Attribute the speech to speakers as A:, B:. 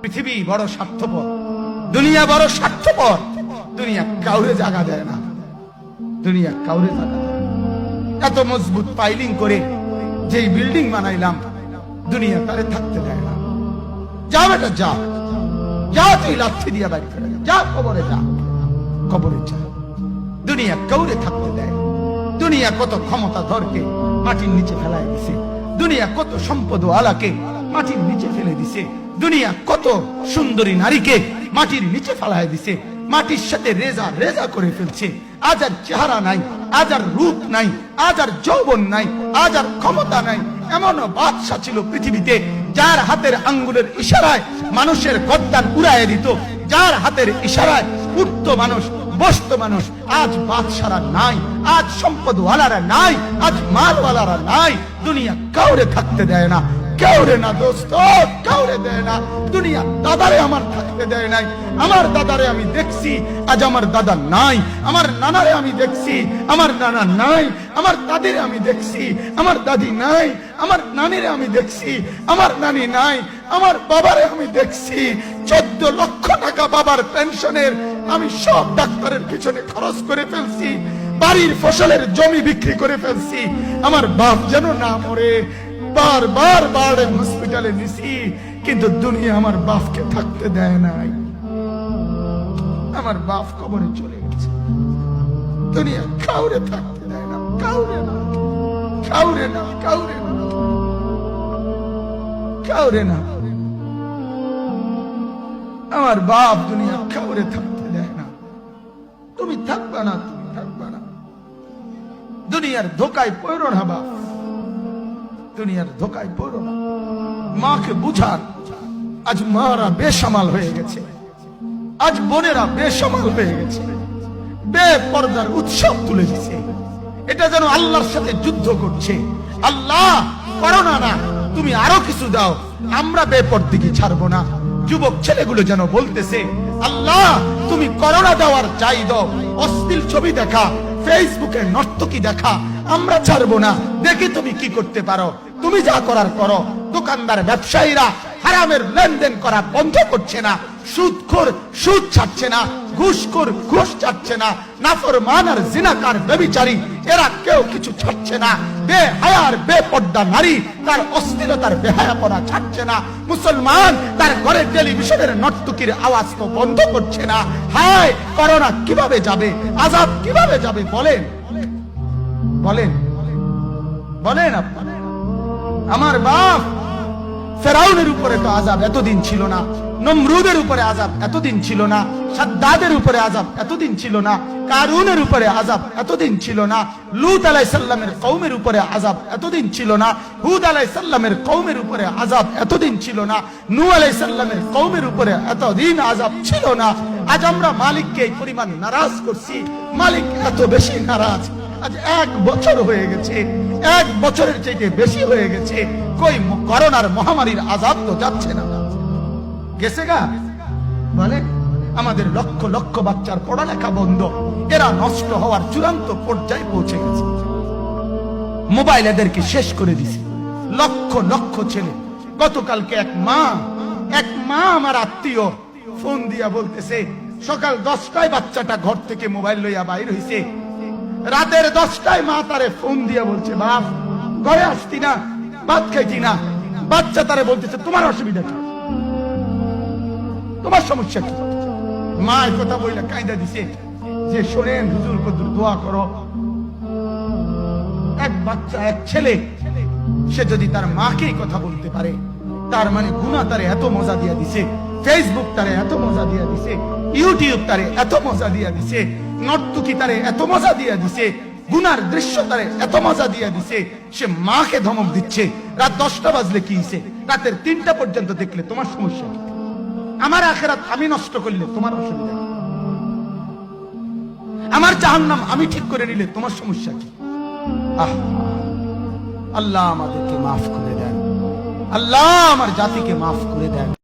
A: পৃথিবী বড় স্বার্থপর, দুনিয়া বড় স্বার্থপর। দুনিয়া কাউরে জায়গা দেয় না, দুনিয়া কাউরে জায়গা দেয় না। এত মজবুত পাইলিং করে যেই বিল্ডিং বানাইলাম, দুনিয়া তারে থাকতে দেয় না। যা বেটা যা, যা তুই লাথি দিয়া বাড়ি করে যা, কবরে যা, কবরে যা। দুনিয়া কাউরে থাকতে দেয়। দুনিয়া কত ক্ষমতা ধরকে মাটির নিচে ফেলায় দিছে, দুনিয়া কত সম্পদ আলাকে মাটির নিচে ফেলে দিছে, দুনিয়া কত সুন্দরী নারীকে মাটির নিচে ফেলায় দিছে, মাটির সাথে রেজা রেজা করে ফেলছে। আজ আর চেহারা নাই, আজ আর রূপ নাই, আজ আর যৌবন নাই, আজ আর ক্ষমতা নাই। এমন বাদশা ছিল পৃথিবীতে যার হাতের আঙ্গুলের ইশারায় মানুষের গর্দান উড়াইয়া দিত, যার হাতের ইশারায় উঠত মানুষ, বসত মানুষ। আজ বাদশারা নাই, আজ সম্পদওয়ালারা নাই, আজ মালওয়ালারা নাই। দুনিয়া কাউরে থাকতে দেয় না, কাউরে না দোস্ত, কাউরে দেয় না। দুনিয়া দাদারে আমার থাকতে দেয় নাই। আমার দাদারে আমি দেখছি, আজ আমার দাদা নাই। আমার নানারে আমি দেখছি, আমার নানা নাই। আমার দাদিরে আমি দেখছি, আমার দাদি নাই। আমার নানিরে আমি দেখছি, আমার নানি নাই। আমার বাবারে আমি দেখছি, 14 লক্ষ টাকা বাবার পেনশনের আমি সব ডাক্তারের পিছনে খরচ করে ফেলছি, বাড়ির ফসলের জমি বিক্রি করে ফেলছি। আমার বাপ যেন না মরে বারবার বারে হসপিটালে নিছি, কিন্তু দুনিয়া আমার বাপকে থাকতে দেয় নাই। আমার বাপ কবরে চলে গেছে। দুনিয়া কাউরে থাকতে দেয় না, কাউরে না, কাউরে না, কাউরে না, কাউরে না। আমার বাপ দুনিয়া কাউরে থাকতে দেয় না। তুমি থাকবা না, তুমি থাকবা না। দুনিয়ার ধোকায় পড়ো না বাপ, দুনিয়ার ধোকায় পড়ো না। মাকে বুঝান, আজ মারা বেসামাল হয়ে গেছে, আজ বোনেরা বেসামাল হয়ে গেছে, বেপরদার উৎসব তুলে দিছে। এটা যেন আল্লাহর সাথে যুদ্ধ করছে। আল্লাহ করোনা না, তুমি আরো কিছু দাও, আমরা বেপরদিকে ছাড়বো না। যুবক ছেলেগুলো যেন বলতেছে, আল্লাহ তুমি করোনা দেওয়ার চাই দাও, অশ্লীল ছবি দেখা, ফেসবুকে নর্তকী দেখা, আমরা ছাড়বো না। দেখি তুমি কি করতে পারো, তুমি যা করার করো। দোকানদার ব্যবসায়ীরা হারামের লেনদেন করা বন্ধ করছে না, সুদখোর সুদ ছাড়ছে না, ঘুষখোর ঘুষ ছাড়ছে না, নাফরমান আর জিনাকার ব্যভিচারী এরা কেউ কিছু ছাড়ছে না। বেহায়ার বেপর্দা নারী তার অশ্লীলতার বেহায়াপনা ছাড়ছে না। মুসলমান তার ঘরে টেলিভিশনের নর্তকীর আওয়াজ তো বন্ধ করছে না। হায় করোনা কিভাবে যাবে, আযাব কিভাবে যাবে বলেন, বলেন, বলেন আপনারা। আমার বাপ ফেরাউনের উপরে তো আযাব এতদিন ছিল না, নমরুদের উপরে আযাব এতদিন ছিল না, সাদ্দাদের উপরে আযাব এতদিন ছিল না, কারুনের উপরে আযাব এতদিন ছিল না, লূত আলাইহিস সালামের কওমের উপরে আযাব এতদিন ছিল না, হুদ আলাইহিস সালামের কওমের উপরে আযাব এতদিন ছিল না, নূহ আলাইহিস সালামের কওমের উপরে এতদিন আযাব ছিল না। আজ আমরা মালিককে এই পরিমাণ নারাজ করছি, মালিক এত বেশি নারাজ। আজ 1 বছর হয়ে গেছে, 1 বছরের চাইতে বেশি হয়ে গেছে, কই করোনার মহামারীর আযাব তো যাচ্ছে না, গেছে গা বলে। আমাদের লক্ষ লক্ষ বাচ্চার পড়ালেখা বন্ধ, এরা নষ্ট হওয়ার চূড়ান্ত পর্যায়ে পৌঁছে গেছে। মোবাইল এদেরকে শেষ করে দিছে, লক্ষ লক্ষ ছেলে। গতকালকে এক মা আমার আত্মীয় ফোন দিয়া বলতেছে, সকাল 10টায় বাচ্চাটা ঘর থেকে মোবাইল লইয়া বাইর হইছে, রাতের 10টায় মা তারে ফোন দিয়া বলছে, বাপ ঘরে আসতি না, ভাত খাইতি না। বাচ্চা তারে বলতেছে, তোমার অসুবিধা কি, তোমার সমস্যা কি? মা এই কথা বইলা কায়দা দিছে যে, শোনেন হুজুর কদ্দুর দোয়া করো। এক বাচ্চা, এক ছেলে, সে যদি তার মাকে কথা বলতে পারে, তার মানে গুনাহ তারে এত মজা দিয়া দিছে, ফেসবুক তারে এত মজা দিয়া দিছে, ইউটিউব তারে এত মজা দিয়া দিছে, নর্তকী তারে এত মজা দিয়া দিছে, গুনার দৃশ্য তারে এত মজা দিয়া দিছে, সে মাকে ধমক দিচ্ছে। রাত 10টা বাজলে কি হইছে, রাতের 3টা পর্যন্ত দেখলে তোমার সমস্যা কি? আমার আখিরাত আমি নষ্ট করলে তোমার অসুবিধা কি? আমার জাহান্নাম আমি ঠিক করে নিলে তোমার সমস্যা কি? আল্লাহ আমাদেরকে মাফ করে দেন, আল্লাহ আমার জাতিকে মাফ করে দেন।